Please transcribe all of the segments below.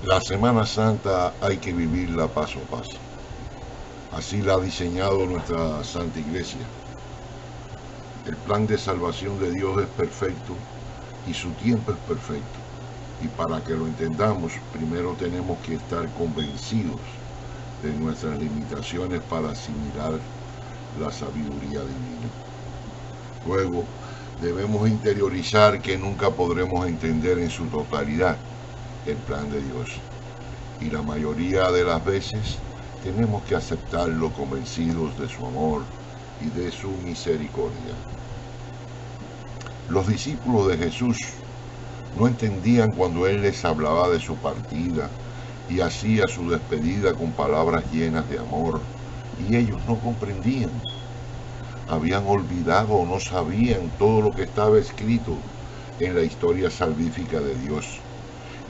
La Semana Santa hay que vivirla paso a paso. Así la ha diseñado nuestra Santa Iglesia. El plan de salvación de Dios es perfecto y su tiempo es perfecto. Y para que lo entendamos, primero tenemos que estar convencidos de nuestras limitaciones para asimilar la sabiduría divina. Luego, debemos interiorizar que nunca podremos entender en su totalidad el plan de Dios. Y la mayoría de las veces tenemos que aceptarlo convencidos de su amor y de su misericordia. Los discípulos de Jesús no entendían cuando Él les hablaba de su partida y hacía su despedida con palabras llenas de amor, y ellos no comprendían. Habían olvidado o no sabían todo lo que estaba escrito en la historia salvífica de Dios.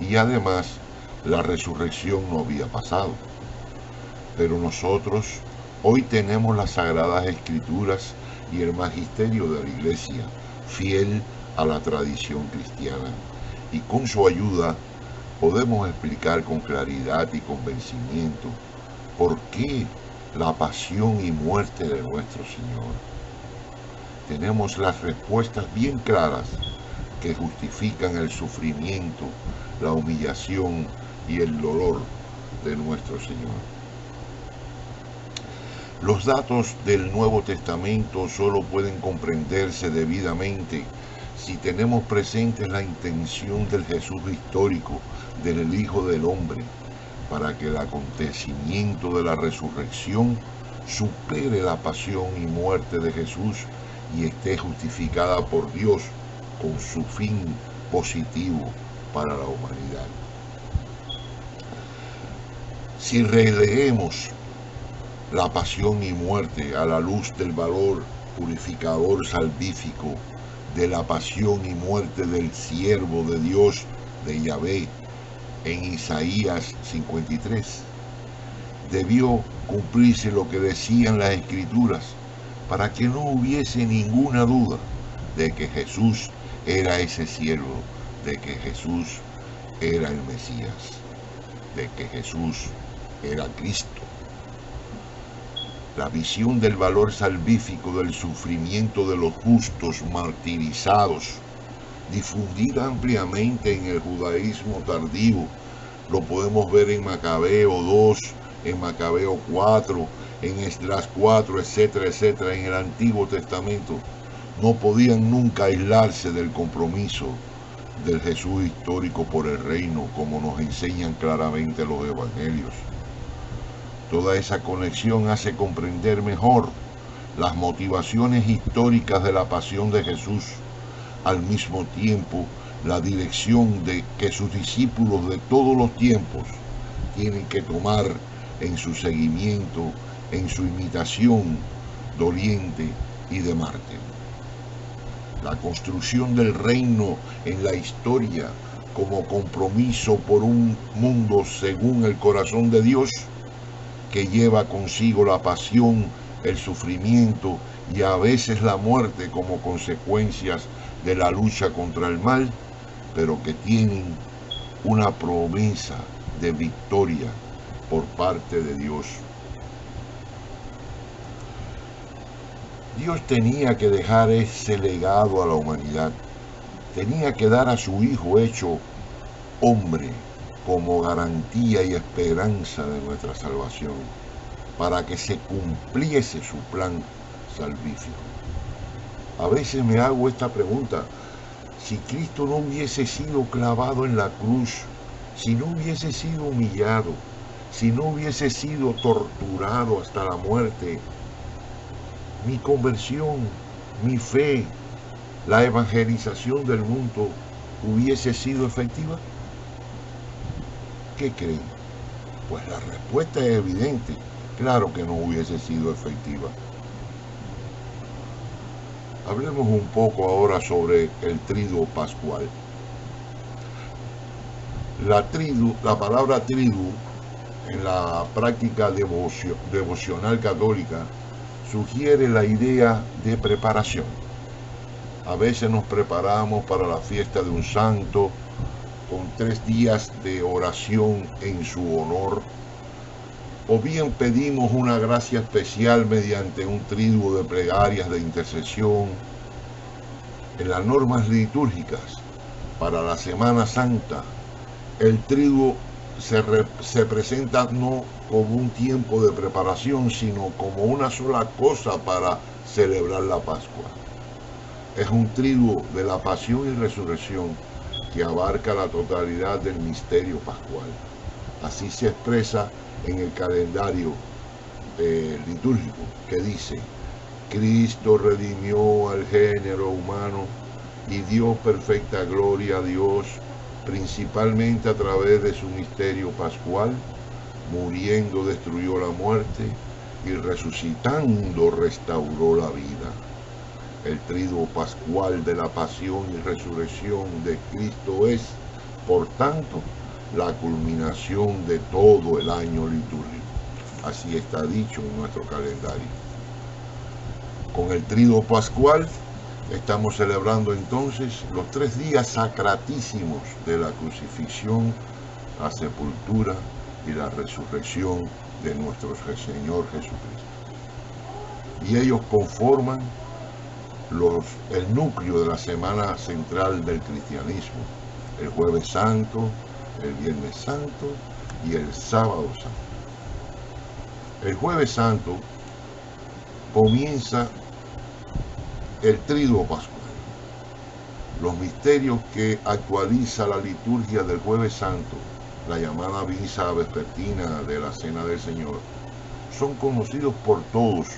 Y además, la resurrección no había pasado. Pero nosotros hoy tenemos las Sagradas Escrituras y el magisterio de la Iglesia, fiel a la tradición cristiana. Y con su ayuda podemos explicar con claridad y convencimiento por qué la pasión y muerte de nuestro Señor. Tenemos las respuestas bien claras que justifican el sufrimiento, la humillación y el dolor de nuestro Señor. Los datos del Nuevo Testamento solo pueden comprenderse debidamente si tenemos presente la intención del Jesús histórico, del Hijo del Hombre, para que el acontecimiento de la resurrección supere la pasión y muerte de Jesús y esté justificada por Dios con su fin positivo para la humanidad. Si releemos la pasión y muerte a la luz del valor purificador salvífico de la pasión y muerte del siervo de Dios, de Yahvé, en Isaías 53, debió cumplirse lo que decían las Escrituras para que no hubiese ninguna duda de que Jesús era ese siervo, de que Jesús era el Mesías, de que Jesús era Cristo. La visión del valor salvífico del sufrimiento de los justos martirizados, difundida ampliamente en el judaísmo tardío, lo podemos ver en Macabeo 2, en Macabeo 4, en Esdras 4, etcétera, etcétera, en el Antiguo Testamento, no podían nunca aislarse del compromiso del Jesús histórico por el reino, como nos enseñan claramente los evangelios. Toda esa conexión hace comprender mejor las motivaciones históricas de la pasión de Jesús, al mismo tiempo la dirección de que sus discípulos de todos los tiempos tienen que tomar en su seguimiento, en su imitación doliente y de Marte. La construcción del reino en la historia como compromiso por un mundo según el corazón de Dios, que lleva consigo la pasión, el sufrimiento y a veces la muerte como consecuencias de la lucha contra el mal, pero que tienen una promesa de victoria por parte de Dios. Dios tenía que dejar ese legado a la humanidad, tenía que dar a su Hijo hecho hombre como garantía y esperanza de nuestra salvación, para que se cumpliese su plan salvífico. A veces me hago esta pregunta: si Cristo no hubiese sido clavado en la cruz, si no hubiese sido humillado, si no hubiese sido torturado hasta la muerte, mi conversión, mi fe, la evangelización del mundo hubiese sido efectiva. ¿Qué creen? Pues la respuesta es evidente. Claro que no hubiese sido efectiva. Hablemos un poco ahora sobre el triduo pascual. La palabra triduo en la práctica devocional católica sugiere la idea de preparación. A veces nos preparamos para la fiesta de un santo, con 3 días de oración en su honor, o bien pedimos una gracia especial mediante un triduo de plegarias de intercesión. En las normas litúrgicas para la Semana Santa, el triduo se presenta no como un tiempo de preparación, sino como una sola cosa para celebrar la Pascua. Es un triduo de la pasión y resurrección que abarca la totalidad del misterio pascual. Así se expresa en el calendario litúrgico, que dice: Cristo redimió al género humano y dio perfecta gloria a Dios, principalmente a través de su misterio pascual. Muriendo destruyó la muerte y resucitando restauró la vida. El triduo pascual de la pasión y resurrección de Cristo es, por tanto, la culminación de todo el año litúrgico. Así está dicho en nuestro calendario. Con el triduo pascual estamos celebrando entonces los 3 días sacratísimos de la crucifixión, la sepultura y la resurrección de nuestro Señor Jesucristo. Y ellos conforman el núcleo de la semana central del cristianismo: el Jueves Santo, el Viernes Santo y el Sábado Santo. El Jueves Santo comienza el triduo pascual. Los misterios que actualiza la liturgia del Jueves Santo, la llamada misa vespertina de la Cena del Señor, son conocidos por todos.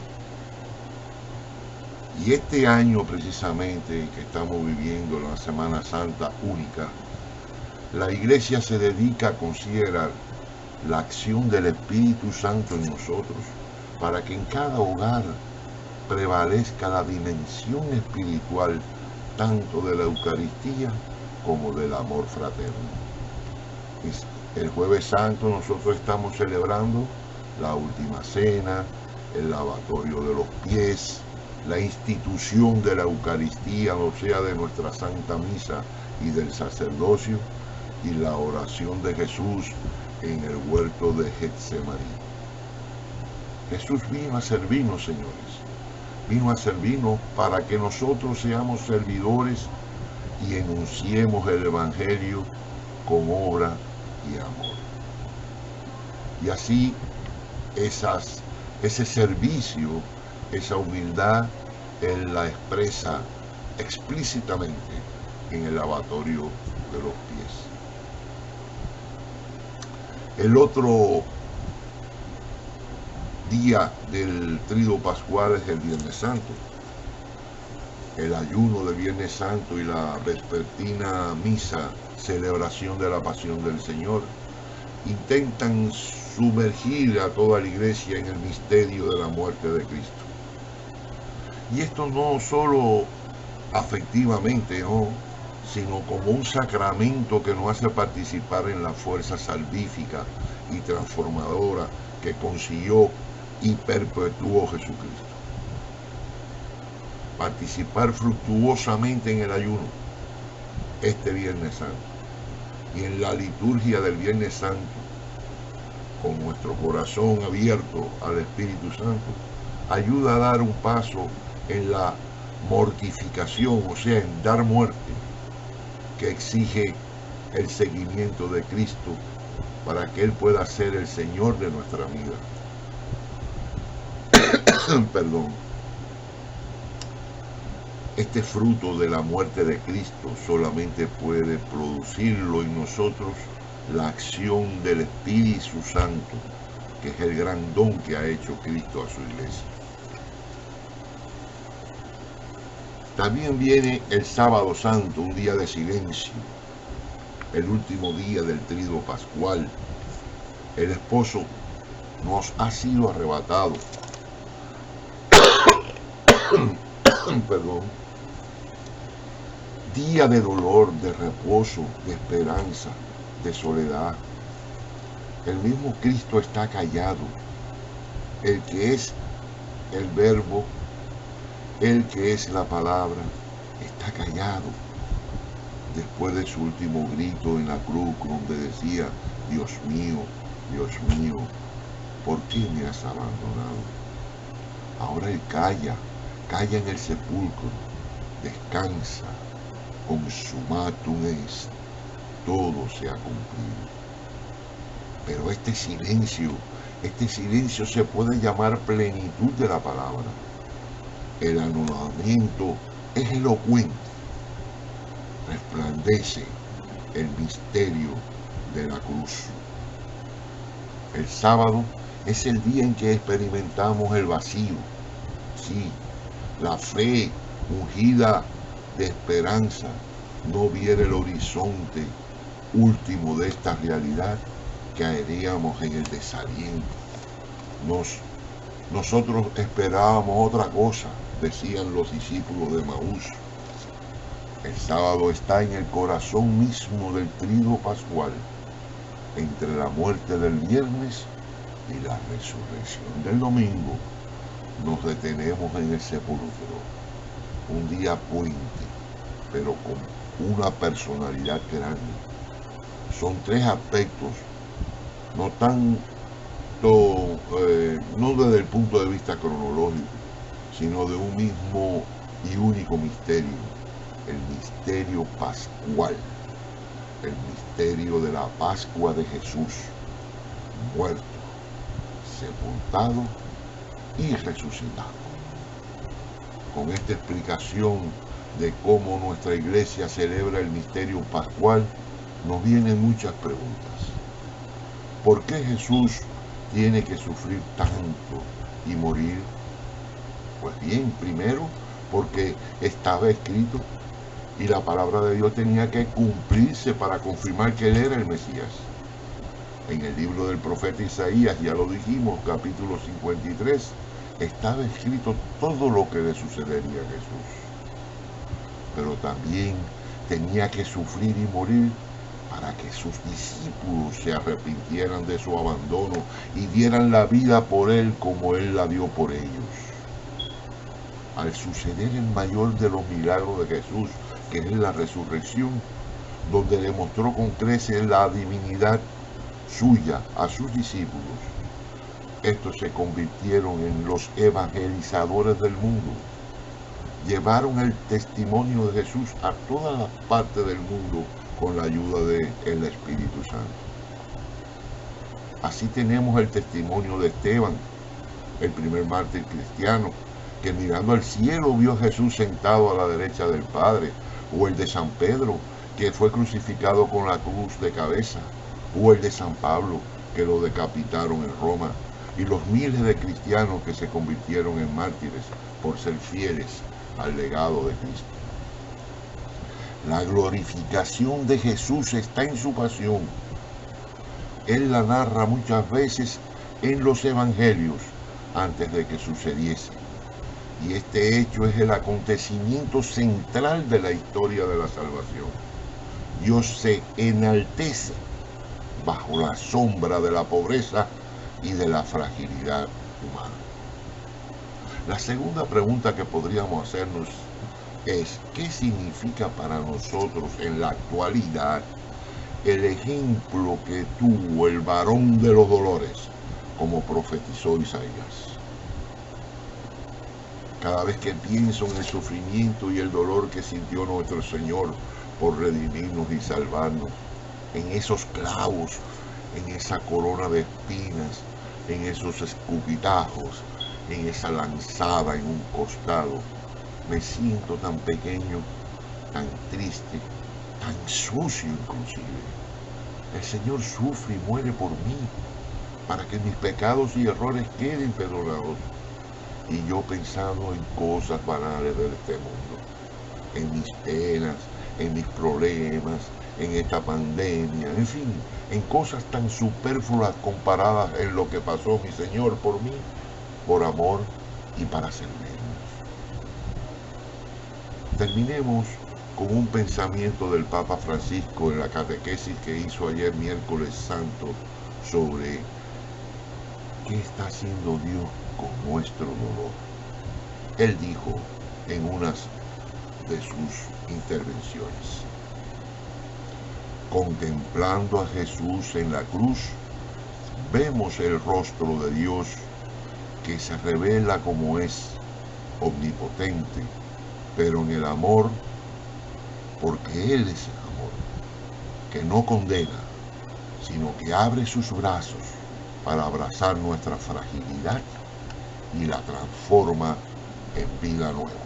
Y este año precisamente que estamos viviendo la Semana Santa única, la Iglesia se dedica a considerar la acción del Espíritu Santo en nosotros para que en cada hogar prevalezca la dimensión espiritual tanto de la Eucaristía como del amor fraterno. El Jueves Santo nosotros estamos celebrando la última cena, el lavatorio de los pies, la institución de la Eucaristía, o sea, de nuestra Santa Misa y del sacerdocio, y la oración de Jesús en el huerto de Getsemaní. Jesús vino a servirnos, señores. Vino a servirnos para que nosotros seamos servidores y enunciemos el Evangelio con obra y amor. Y así ese servicio, esa humildad, Él la expresa explícitamente en el lavatorio de los pies. El otro día del triduo pascual es el Viernes Santo. El ayuno del Viernes Santo y la vespertina misa, celebración de la pasión del Señor, intentan sumergir a toda la Iglesia en el misterio de la muerte de Cristo. Y esto no solo afectivamente, no, sino como un sacramento que nos hace participar en la fuerza salvífica y transformadora que consiguió y perpetuó Jesucristo. Participar fructuosamente en el ayuno este Viernes Santo y en la liturgia del Viernes Santo, con nuestro corazón abierto al Espíritu Santo, ayuda a dar un paso en la mortificación, o sea, en dar muerte, que exige el seguimiento de Cristo para que Él pueda ser el Señor de nuestra vida. Perdón. Este fruto de la muerte de Cristo solamente puede producirlo en nosotros la acción del Espíritu Santo, que es el gran don que ha hecho Cristo a su iglesia. También viene el Sábado Santo, un día de silencio, el último día del triduo pascual. El esposo nos ha sido arrebatado. Perdón. Día de dolor, de reposo, de esperanza, de soledad. El mismo Cristo está callado. El que es el Verbo, el que es la palabra, está callado. después de su último grito en la cruz, donde decía: Dios mío, ¿por qué me has abandonado? Ahora Él calla en el sepulcro, descansa, consumatum est, todo se ha cumplido. Pero este silencio se puede llamar plenitud de la palabra. El anonadamiento es elocuente, resplandece el misterio de la cruz. El sábado es el día en que experimentamos el vacío. Sí, la fe ungida de esperanza no viera el horizonte último de esta realidad, caeríamos en el desaliento. Nosotros esperábamos otra cosa, decían los discípulos de Maús. El sábado está en el corazón mismo del tríodo pascual, entre la muerte del viernes y la resurrección del domingo. Nos detenemos en el sepulcro, un día puente, pero con una personalidad grande. Son tres aspectos, no desde el punto de vista cronológico, sino de un mismo y único misterio, el misterio pascual, el misterio de la Pascua de Jesús, muerto, sepultado y resucitado. Con esta explicación de cómo nuestra iglesia celebra el misterio pascual, nos vienen muchas preguntas. ¿Por qué Jesús tiene que sufrir tanto y morir? Pues bien, primero, porque estaba escrito y la palabra de Dios tenía que cumplirse para confirmar que Él era el Mesías. En el libro del profeta Isaías, ya lo dijimos, capítulo 53, estaba escrito todo lo que le sucedería a Jesús. Pero también tenía que sufrir y morir para que sus discípulos se arrepintieran de su abandono y dieran la vida por Él como Él la dio por ellos. Al suceder el mayor de los milagros de Jesús, que es la resurrección, donde demostró con creces la divinidad suya a sus discípulos, estos se convirtieron en los evangelizadores del mundo. Llevaron el testimonio de Jesús a todas las partes del mundo con la ayuda del Espíritu Santo. Así tenemos el testimonio de Esteban, el primer mártir cristiano, que mirando al cielo vio a Jesús sentado a la derecha del Padre, o el de San Pedro, que fue crucificado con la cruz de cabeza, o el de San Pablo, que lo decapitaron en Roma, y los miles de cristianos que se convirtieron en mártires por ser fieles al legado de Cristo. La glorificación de Jesús está en su pasión. Él la narra muchas veces en los evangelios antes de que sucediese. Y este hecho es el acontecimiento central de la historia de la salvación. Dios se enaltece bajo la sombra de la pobreza y de la fragilidad humana. La segunda pregunta que podríamos hacernos es: ¿qué significa para nosotros en la actualidad el ejemplo que tuvo el varón de los dolores, como profetizó Isaías? Cada vez que pienso en el sufrimiento y el dolor que sintió nuestro Señor por redimirnos y salvarnos, en esos clavos, en esa corona de espinas, en esos escupitajos, en esa lanzada en un costado, me siento tan pequeño, tan triste, tan sucio inclusive. El Señor sufre y muere por mí, para que mis pecados y errores queden perdonados. Y yo pensando en cosas banales de este mundo, en mis penas, en mis problemas, en esta pandemia, en fin, en cosas tan superfluas comparadas en lo que pasó mi Señor por mí, por amor y para servirnos. Terminemos con un pensamiento del Papa Francisco en la catequesis que hizo ayer miércoles santo sobre qué está haciendo Dios con nuestro dolor. Él dijo en unas de sus intervenciones: Contemplando a Jesús en la cruz, vemos el rostro de Dios que se revela como es, omnipotente, pero en el amor, porque Él es el amor, que no condena, sino que abre sus brazos para abrazar nuestra fragilidad y la transforma en vida nueva.